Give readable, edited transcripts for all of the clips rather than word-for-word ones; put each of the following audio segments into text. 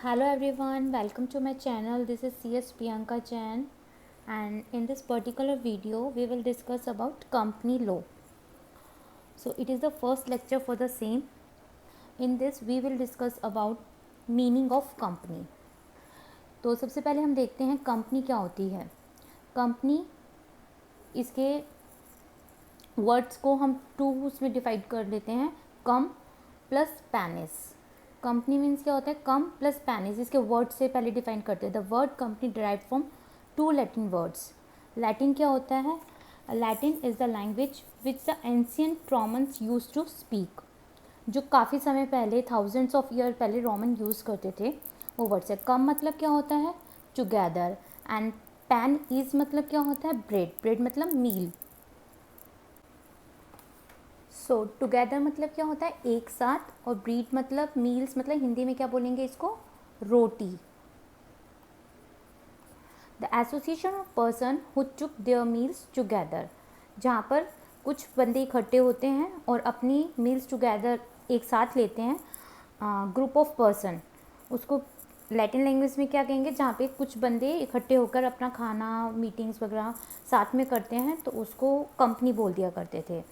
Hello everyone, welcome to my channel. This is CS Priyanka Chan, and in this particular video we will discuss about company law. So it is the first lecture for the same. In this we will discuss about meaning of company. तो सबसे पहले हम देखते हैं company क्या होती है. Company, इसके वर्ड्स को हम टू उसमें डिवाइड कर लेते हैं, कम प्लस पैनिस. कंपनी मीन्स क्या होता है, कम प्लस पैनिस. इसके वर्ड से पहले डिफाइन करते हैं. The word company derive from two Latin words. Latin क्या होता है? Latin is the language which the ancient Romans use to speak. जो काफ़ी समय पहले, थाउजेंड्स ऑफ ईयर पहले रोमन यूज़ करते थे, वो वर्ड से. कम मतलब क्या होता है? टुगेदर. एंड पैन इज मतलब क्या होता है? ब्रेड. ब्रेड मतलब मील. सो टुगेदर मतलब क्या होता है? एक साथ. और ब्रीड मतलब मील्स, मतलब हिंदी में क्या बोलेंगे इसको? रोटी. The association of person who took their meals together. जहाँ पर कुछ बंदे इकट्ठे होते हैं और अपनी मील्स टुगेदर एक साथ लेते हैं. ग्रुप ऑफ पर्सन, उसको लैटिन लैंग्वेज में क्या कहेंगे? जहाँ पे कुछ बंदे इकट्ठे होकर अपना खाना, मीटिंग्स वगैरह साथ में करते हैं, तो उसको कंपनी बोल दिया करते थे.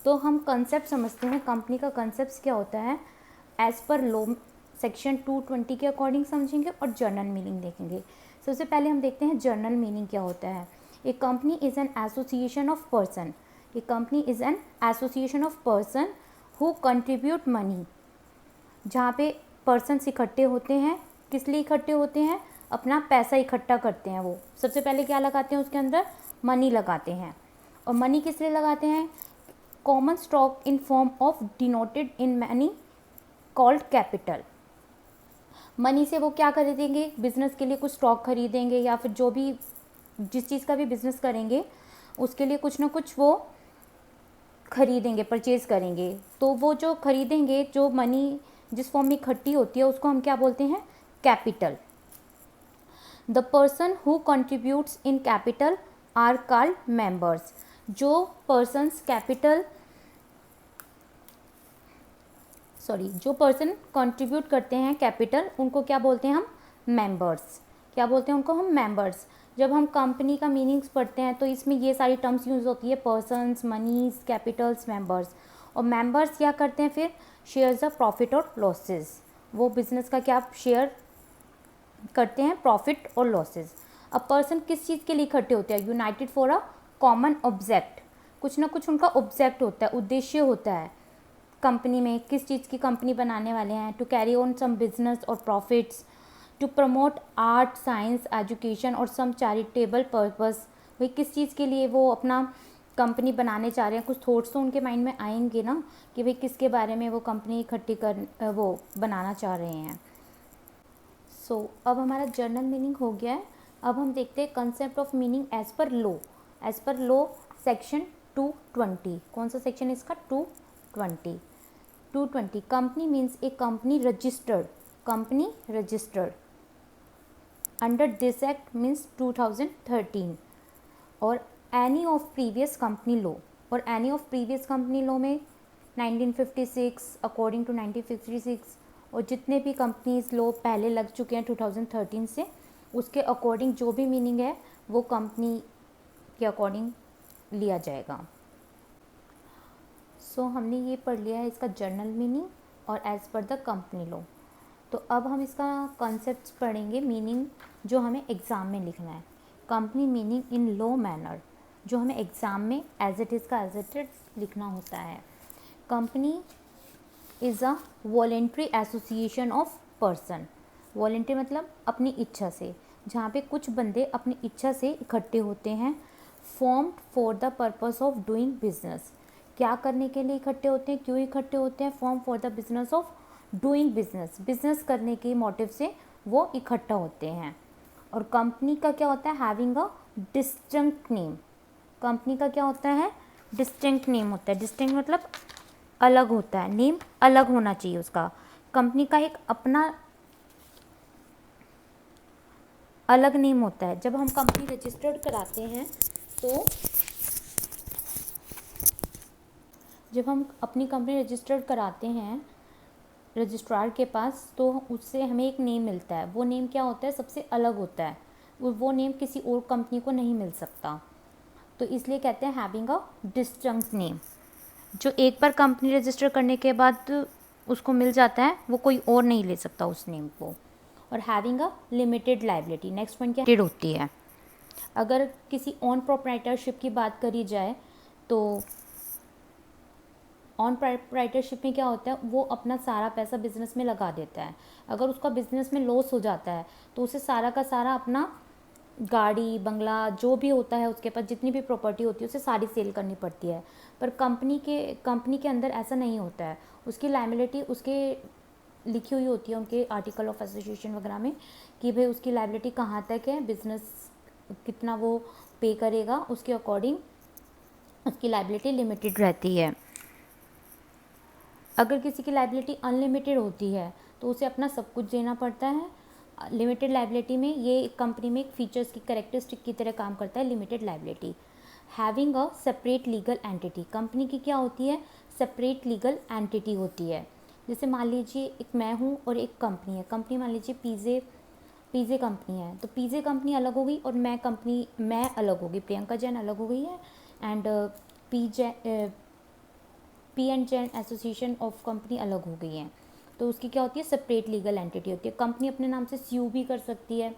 तो हम कंसेप्ट समझते हैं. कंपनी का कंसेप्ट क्या होता है? एज़ पर लॉ सेक्शन 220 के अकॉर्डिंग समझेंगे और जर्नल मीनिंग देखेंगे. सबसे पहले हम देखते हैं जर्नल मीनिंग क्या होता है. A company is an association of person. A company is an association of person who contribute money. जहाँ पे पर्सन्स इकट्ठे होते हैं. किस लिए इकट्ठे होते हैं? अपना पैसा इकट्ठा करते हैं. वो सबसे पहले क्या लगाते हैं उसके अंदर? मनी लगाते हैं. और मनी किस लिए लगाते हैं? Common stock in form of denoted in money called capital. Money से वो क्या खरीदेंगे? बिजनेस के लिए कुछ स्टॉक खरीदेंगे, या फिर जो भी जिस चीज़ का भी बिजनेस करेंगे उसके लिए कुछ ना कुछ वो खरीदेंगे, परचेज करेंगे. तो वो जो खरीदेंगे, जो मनी जिस फॉर्म में इकट्ठी होती है, उसको हम क्या बोलते हैं? Capital. The person who contributes in capital R called members. जो पर्सन्स कैपिटल जो पर्सन कंट्रीब्यूट करते हैं कैपिटल, उनको क्या बोलते हैं हम? मेंबर्स. क्या बोलते हैं उनको हम? मेंबर्स. जब हम कंपनी का मीनिंग्स पढ़ते हैं तो इसमें ये सारी टर्म्स यूज़ होती है, पर्सन्स, मनीज, कैपिटल्स, मेंबर्स. और मेंबर्स क्या करते हैं फिर? शेयर्स द प्रॉफिट और लॉसेस. वो बिजनेस का क्या शेयर करते हैं? प्रॉफिट और लॉसेस. अब पर्सन किस चीज़ के लिए इकट्ठे होते हैं? United for a common object. कुछ ना कुछ उनका ऑब्जेक्ट होता है, उद्देश्य होता है. कंपनी में किस चीज़ की कंपनी बनाने वाले हैं? To carry on some business और profits, to promote art, science, education और सम चैरिटेबल पर्पस. भाई किस चीज़ के लिए वो अपना कंपनी बनाने चाह रहे हैं? कुछ थॉट्स तो उनके माइंड में आएंगे ना, कि भाई किसके बारे में वो कंपनी इकट्ठी कर वो बनाना चाह रहे हैं. सो अब हमारा जर्नल मीनिंग हो गया है. अब हम देखते हैं concept of meaning as per law. As per law section 220. कौन सा सेक्शन इसका? 220. Company means a company registered. Company registered under this act means 2013. और any of previous company law. और any of previous company law में 1956 according to 1956, और जितने भी companies law पहले लग चुके हैं 2013 से, उसके अकॉर्डिंग जो भी मीनिंग है वो कंपनी के अकॉर्डिंग लिया जाएगा. सो हमने ये पढ़ लिया है इसका जर्नल मीनिंग और as per the company law. तो अब हम इसका कॉन्सेप्ट्स पढ़ेंगे, मीनिंग जो हमें एग्ज़ाम में लिखना है. Company meaning in law manner, जो हमें एग्ज़ाम में एज इट इज़ का एज इट इज़ लिखना होता है. Company is a voluntary association of person. Voluntary मतलब अपनी इच्छा से, जहाँ पे कुछ बंदे अपनी इच्छा से इकट्ठे होते हैं. Formed for the purpose of doing business. क्या करने के लिए इकट्ठे होते हैं? क्यों इकट्ठे होते हैं? Form for the business of doing business. Business करने के मोटिव से वो इकट्ठा होते हैं. और कंपनी का क्या होता है? Having a distinct name. Company का क्या होता है? डिस्टिंक्ट नेम होता है. डिस्टिंक्ट मतलब अलग होता है, नेम अलग होना चाहिए उसका. कंपनी का एक अपना अलग नेम होता है. जब हम कंपनी रजिस्टर्ड कराते हैं, तो जब हम अपनी कंपनी रजिस्टर्ड कराते हैं रजिस्ट्रार के पास, तो उससे हमें एक नेम मिलता है। वो नेम क्या होता है, सबसे अलग होता है, वो नेम किसी और कंपनी को नहीं मिल सकता, तो इसलिए कहते हैं हैविंग अ डिस्टिंक्ट नेम। जो एक बार कंपनी रजिस्टर करने के बाद उसको मिल जाता है, वो कोई और नहीं ले सकता उस नेम को। और having a limited liability, next point क्या होती है। अगर किसी ऑन प्रोप्राइटरशिप की बात करी जाए तो ऑन प्रोप्राइटरशिप में क्या होता है, वो अपना सारा पैसा बिजनेस में लगा देता है। अगर उसका बिजनेस में लॉस हो जाता है तो उसे सारा का सारा अपना गाड़ी बंगला जो भी होता है, उसके पास जितनी भी प्रॉपर्टी होती है, उसे सारी सेल करनी पड़ती है। पर कंपनी के अंदर ऐसा नहीं होता है। उसकी लायबिलिटी उसके लिखी हुई होती है उनके आर्टिकल ऑफ एसोसिएशन वगैरह में कि भाई उसकी लायबिलिटी कहाँ तक है, बिजनेस कितना वो पे करेगा, उसके अकॉर्डिंग उसकी लायबिलिटी लिमिटेड रहती है। अगर किसी की लायबिलिटी अनलिमिटेड होती है तो उसे अपना सब कुछ देना पड़ता है। लिमिटेड लायबिलिटी में ये कंपनी में एक फीचर्स की कैरेक्टरिस्टिक की तरह काम करता है limited liability. Having a separate legal entity, company की क्या होती है, सेपरेट लीगल एंटिटी होती है। जैसे मान लीजिए एक मैं हूँ और एक कंपनी है, कंपनी मान लीजिए पीजे कंपनी है, तो पीजे कंपनी अलग हो गई और मैं अलग हो गई, प्रियंका जैन अलग हो गई है, and P and Jain association of company अलग हो गई हैं। तो उसकी क्या होती है, सेपरेट लीगल एंटिटी होती है। कंपनी अपने नाम से स्यू भी कर सकती है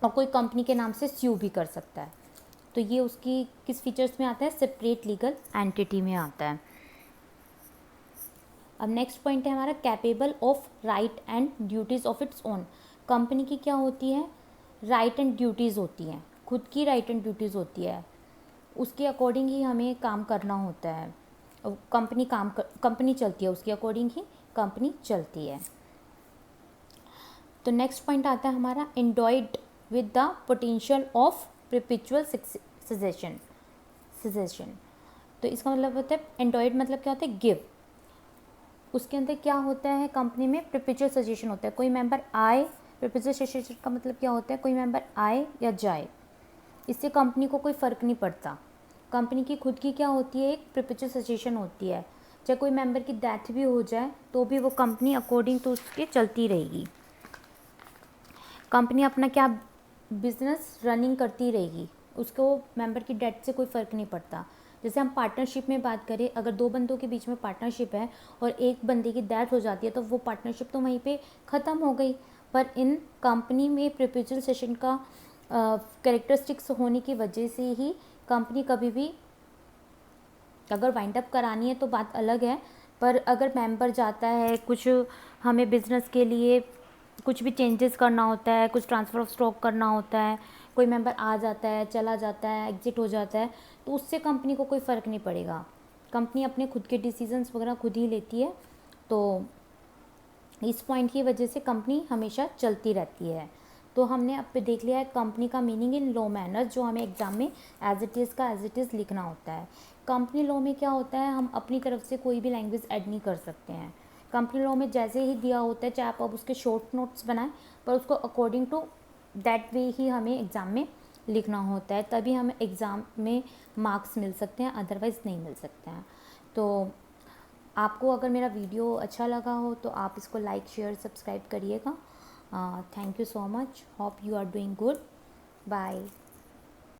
और कोई कंपनी के नाम से स्यू भी कर सकता है। तो ये उसकी किस फीचर्स में आता है, सेपरेट लीगल एंटिटी में आता है। अब नेक्स्ट पॉइंट है हमारा capable of right and duties of its own. Company की क्या होती है, राइट एंड ड्यूटीज़ होती हैं, खुद की राइट एंड ड्यूटीज़ होती है, उसके अकॉर्डिंग ही हमें काम करना होता है। कंपनी चलती है, उसके अकॉर्डिंग ही कंपनी चलती है। तो नेक्स्ट पॉइंट आता है हमारा Android with the potential of perpetual succession. तो इसका मतलब होता है एंडॉयड मतलब क्या होता है, गिव। उसके अंदर क्या होता है, कंपनी में परपेचुअल सक्सेशन होता है। कोई मेंबर आए, परपेचुअल सक्सेशन का मतलब क्या होता है, कोई मेंबर आए या जाए, इससे कंपनी को कोई फ़र्क नहीं पड़ता। कंपनी की खुद की क्या होती है, एक परपेचुअल सक्सेशन होती है। चाहे कोई मेंबर की डेथ भी हो जाए तो भी वो कंपनी अकॉर्डिंग टू उसके चलती रहेगी। कंपनी अपना क्या बिजनेस रनिंग करती रहेगी, उसको मेंबर की डेथ से कोई फ़र्क नहीं पड़ता। जैसे हम पार्टनरशिप में बात करें, अगर दो बंदों के बीच में पार्टनरशिप है और एक बंदे की डेथ हो जाती है तो वो पार्टनरशिप तो वहीं पे ख़त्म हो गई। पर इन कंपनी में परपेचुअल सक्सेशन का कैरेक्टरिस्टिक्स होने की वजह से ही कंपनी कभी भी अगर वाइंड अप करानी है तो बात अलग है, पर अगर मेंबर जाता है, कुछ हमें बिज़नेस के लिए कुछ भी चेंजेस करना होता है, कुछ ट्रांसफ़र ऑफ स्टॉक करना होता है, कोई मेंबर आ जाता है, चला जाता है, एग्जिट हो जाता है, तो उससे कंपनी को कोई फ़र्क नहीं पड़ेगा। कंपनी अपने खुद के डिसीजंस वगैरह खुद ही लेती है। तो इस पॉइंट की वजह से कंपनी हमेशा चलती रहती है। तो हमने अब पे देख लिया है कंपनी का मीनिंग इन लॉ मैनर, जो हमें एग्जाम में एज इट इज़ लिखना होता है। कंपनी लॉ में क्या होता है, हम अपनी तरफ से कोई भी लैंग्वेज ऐड नहीं कर सकते हैं। कंपनी लॉ में जैसे ही दिया होता है, चाहे आप अब उसके शॉर्ट नोट्स बनाएं, पर उसको अकॉर्डिंग टू दैट वे ही हमें एग्ज़ाम में लिखना होता है, तभी हमें एग्ज़ाम में मार्क्स मिल सकते हैं, अदरवाइज़ नहीं मिल सकते हैं। तो आपको अगर मेरा वीडियो अच्छा लगा हो तो आप इसको लाइक शेयर सब्सक्राइब करिएगा। Thank you so much, hope you are doing good, bye.